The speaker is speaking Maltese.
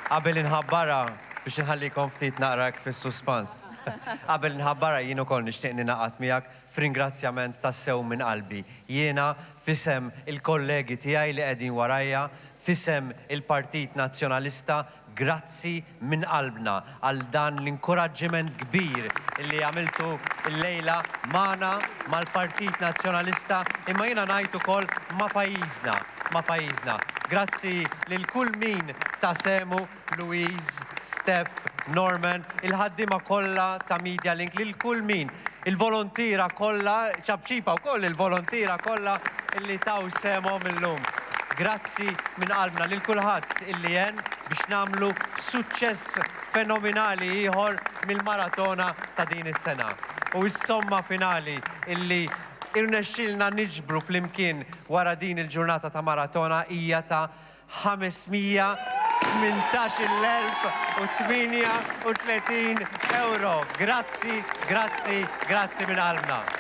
Qabel inħabbara biex nħallikom ftit naqrak fis-suspans. Qabel inħabbara jien ukoll nixtieq ninaqat miegħek f'ringrazzjament tas-sew minn qalbi. Jiena fisem il-kollegi tiegħi li qegħdin warajja, fisem il-Partit Nazzjonalista, grazzi minn qalbna għal dan l-inkoraġġiment kbir li għamiltu l-lejla magħna mal-Partit Nazzjonalista imma jiena ngħid ukoll ma' pajjiżna. Grazzi lil kull min ta' Semu, Louise, Steph, Norman, il-ħaddima kollha ta' Media Link, lil kull min, il-volontira kollha, ċabċipa wkoll il-volontira kollha illi taw semhom illum. Grazzi minn qalbna lil kulħadd illi jen biex nagħmlu suċċess fenomenali ieħor mill-maratona ta' din is-sena. U s-somma finali illi irnexxilna niġbru flimkien wara din il-ġurnata ta' maratona hija ta' 518,038 euro. Grazzi minn qalbna.